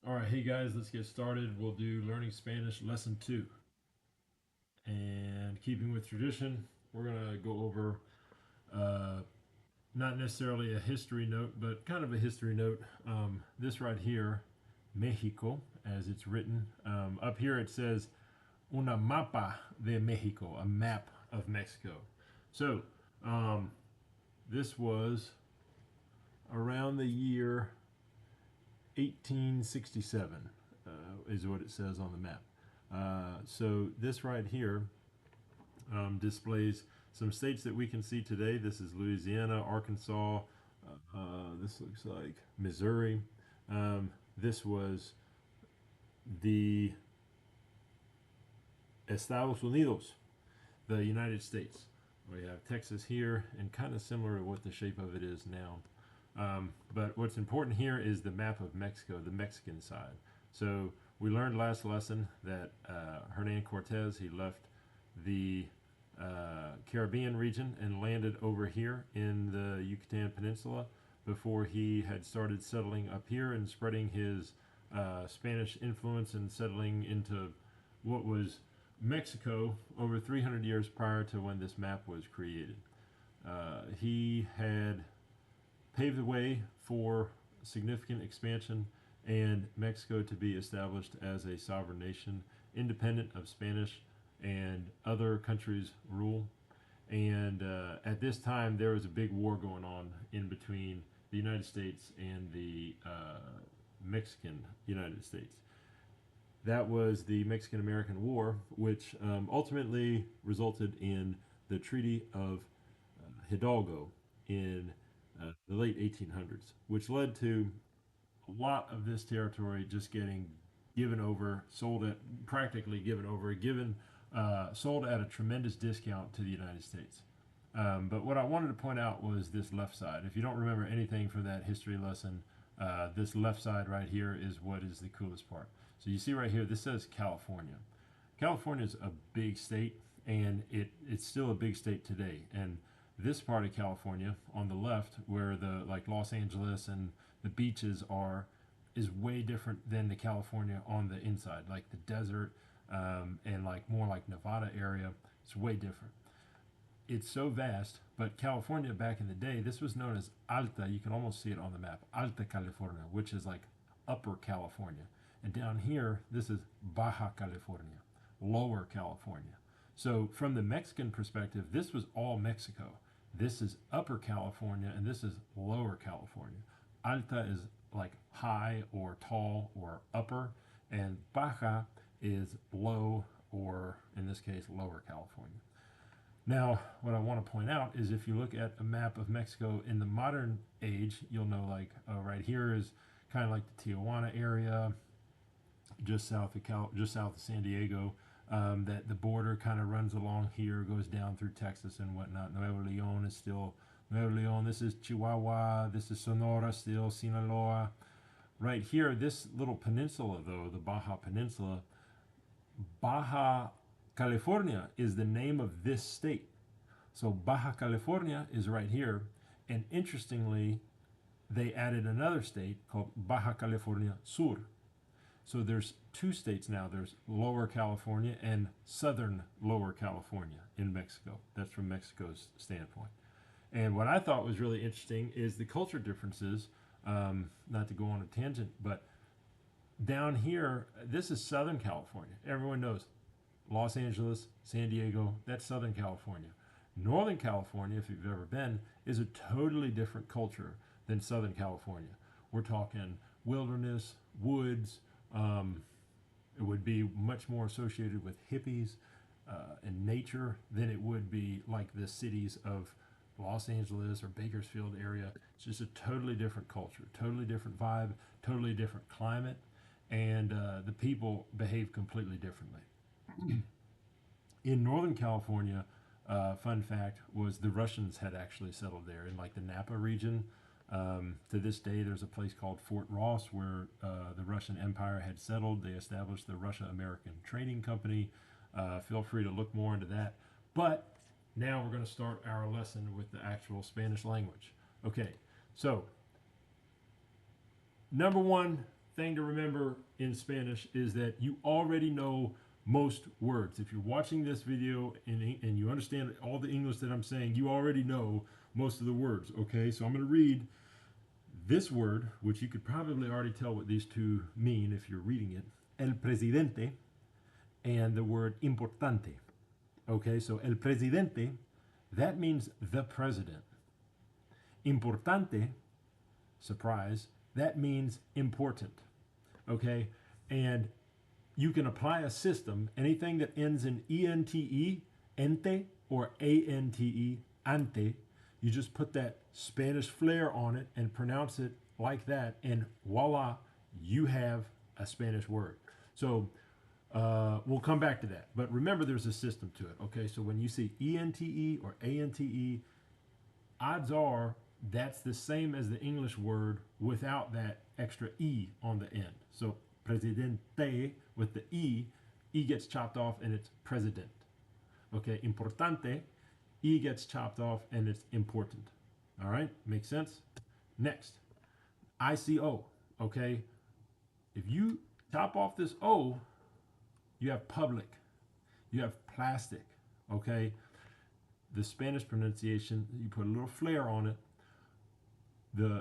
All right, hey guys, let's get started. We'll do Learning Spanish Lesson 2. And keeping with tradition, we're going to go over uh, not necessarily a history note, but kind of a history note. This right here, Mexico, as it's written. Up here it says Una mapa de Mexico, a map of Mexico. So, um, this was around the year 1867, is what it says on the map. So this right here displays some states that we can see today. This is Louisiana, Arkansas. This looks like Missouri. This was the Estados Unidos, the United States. We have Texas here, and kind of similar to what the shape of it is now. But what's important here is the map of Mexico, the Mexican side. So we learned last lesson that Hernan Cortez, he left the Caribbean region and landed over here in the Yucatan Peninsula before he had started settling up here and spreading his Spanish influence and settling into what was Mexico over 300 years prior to when this map was created. He had paved the way for significant expansion and Mexico to be established as a sovereign nation, independent of Spanish and other countries' rule. And at this time, there was a big war going on in between the United States and the Mexican United States. That was the Mexican American War, which ultimately resulted in the Treaty of Hidalgo in the late 1800s, which led to a lot of this territory just getting given over, sold at practically given over, sold at a tremendous discount to the United States. But what I wanted to point out was this left side. If you don't remember anything from that history lesson, this left side right here is what is the coolest part. So you see right here, this says California. California is a big state, and it's still a big state today. And this part of California on the left, where the like Los Angeles and the beaches are, is way different than the California on the inside, like the desert and like more like Nevada area. It's way different. It's so vast, but California back in the day, this was known as Alta. You can almost see it on the map, Alta California, which is like Upper California. And down here, this is Baja California, Lower California. So from the Mexican perspective, this was all Mexico. This is Upper California, and this is Lower California. Alta is like high or tall or upper, and Baja is low or, in this case, Lower California. Now, what I want to point out is if you look at a map of Mexico in the modern age, you'll know like right here is kind of like the Tijuana area, just south of San Diego. That the border kind of runs along here, goes down through Texas and whatnot. Nuevo Leon is still Nuevo Leon. This is Chihuahua. This is Sonora still, Sinaloa. Right here, this little peninsula though, the Baja Peninsula, Baja California is the name of this state. So Baja California is right here. And interestingly, they added another state called Baja California Sur. So there's two states now. There's Lower California and Southern Lower California in Mexico. That's from Mexico's standpoint. And what I thought was really interesting is the culture differences. Not to go on a tangent, but down here, this is Southern California. Everyone knows Los Angeles, San Diego, that's Southern California. Northern California, if you've ever been, is a totally different culture than Southern California. We're talking wilderness, woods. It would be much more associated with hippies and nature than it would be like the cities of Los Angeles or Bakersfield area. It's just a totally different culture, totally different vibe, totally different climate, and the people behave completely differently. In Northern California, fun fact was the Russians had actually settled there in like the Napa region. To this day, there's a place called Fort Ross where the Russian Empire had settled. They established the Russia-American Trading Company. Feel free to look more into that. But now we're going to start our lesson with the actual Spanish language. Okay, so number one thing to remember in Spanish is that you already know most words. If you're watching this video and you understand all the English that I'm saying, you already know most of the words, okay? So I'm going to read this word, which you could probably already tell what these two mean if you're reading it. El presidente and the word importante. Okay, so el presidente, that means the president. Importante, surprise, that means important. Okay, and you can apply a system, anything that ends in ente, ente, or ante, ante, you just put that Spanish flair on it and pronounce it like that, and voila, you have a Spanish word. So we'll come back to that. But remember, there's a system to it. Okay, so when you see ente or ante, odds are that's the same as the English word without that extra e on the end. So presidente with the e gets chopped off and it's president. Okay, importante, e gets chopped off and it's important. All right, makes sense? Next, ICO. Okay, if you chop off this O, you have public, you have plastic. Okay, the Spanish pronunciation, you put a little flair on it.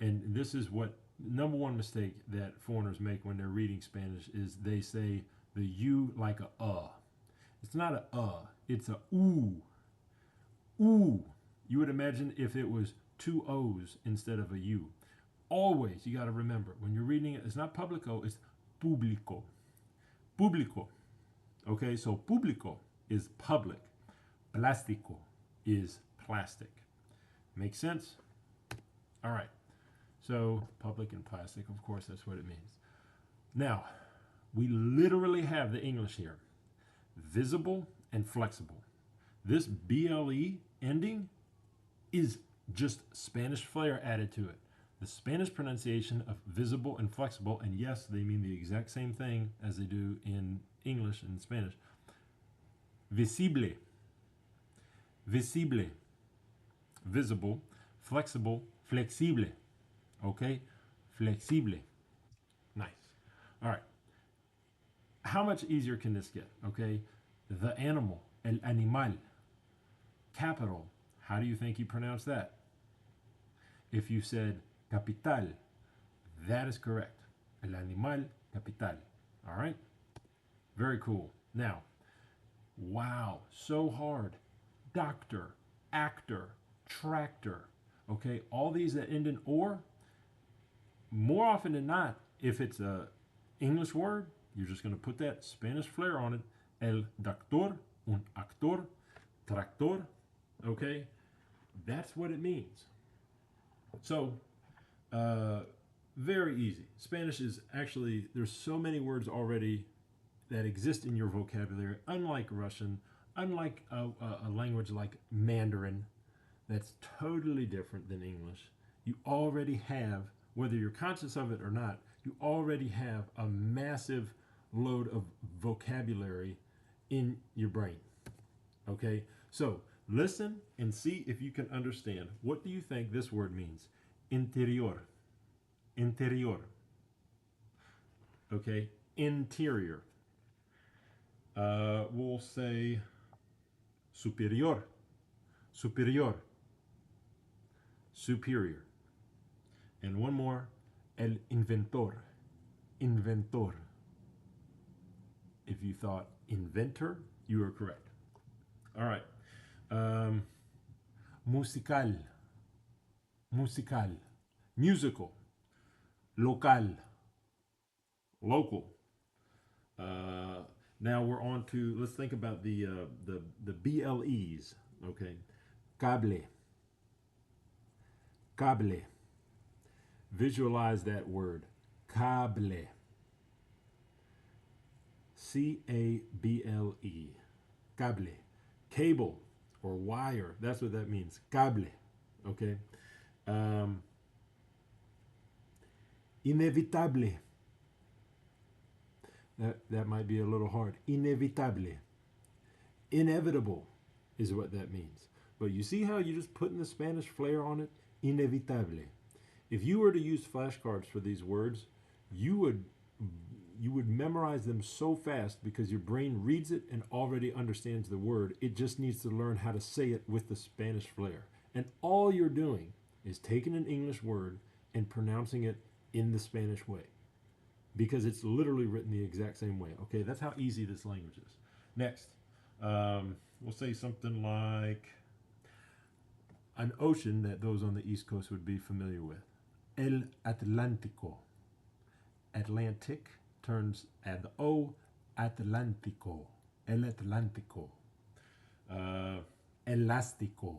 And this is what number one mistake that foreigners make when they're reading Spanish is they say the U like a. It's not a, it's a oo. Ooh. You would imagine if it was two O's instead of a U. Always, you got to remember, when you're reading it, it's not publico, it's público. Público. Okay, so público is public. Plástico is plastic. Make sense? All right. So public and plastic, of course, that's what it means. Now, we literally have the English here. Visible and flexible. This BLE ending is just Spanish flair added to it. The Spanish pronunciation of visible and flexible, and yes, they mean the exact same thing as they do in English and Spanish. Visible. Visible. Visible. Flexible. Flexible. Okay? Flexible. Nice. All right. How much easier can this get? Okay? The animal. El animal. Capital. How do you think you pronounce that? If you said capital, that is correct. El animal capital. All right? Very cool. Now, wow, so hard. Doctor, actor, tractor. Okay, all these that end in or, more often than not, if it's a English word, you're just going to put that Spanish flair on it. El doctor, un actor, tractor. Okay, that's what it means. So, very easy. Spanish is actually, there's so many words already that exist in your vocabulary, unlike Russian, unlike a language like Mandarin, that's totally different than English. You already have, whether you're conscious of it or not, you already have a massive load of vocabulary in your brain. Okay, so listen and see if you can understand. What do you think this word means? Interior. Interior. Okay, interior. We'll say superior. Superior. Superior. And one more, el inventor. Inventor. If you thought inventor, you are correct. All right. Musical. Musical. Musical. Local. Local. Now we're on to, let's think about the BLEs. Okay. Cable. Cable. Visualize that word. Cable. C-A-B-L-E. Cable. Cable or wire. That's what that means. Cable. Okay. Inevitable. That might be a little hard. Inevitable. Inevitable is what that means. But you see how you just putting the Spanish flair on it? Inevitable. If you were to use flashcards for these words, you would you would memorize them so fast because your brain reads it and already understands the word. It just needs to learn how to say it with the Spanish flair. And all you're doing is taking an English word and pronouncing it in the Spanish way, because it's literally written the exact same way. Okay, that's how easy this language is. Next, we'll say something like an ocean that those on the East Coast would be familiar with. El Atlántico. Atlantic turns at the O, Atlántico. El Atlántico. Elástico.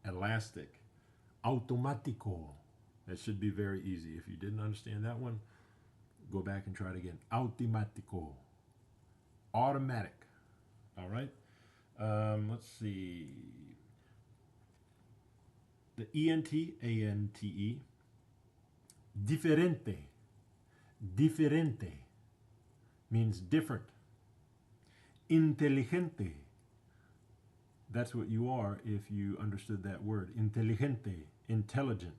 Elastic. Automático. That should be very easy. If you didn't understand that one, go back and try it again. Automático. Automatic. All right. Let's see. The ENT, A-N-T-E. Diferente. Diferente means different. Inteligente. That's what you are if you understood that word. Inteligente. Intelligent.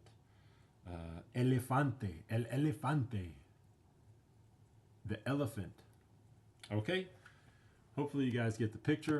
Elefante. El elefante. The elephant. Okay? Hopefully you guys get the picture.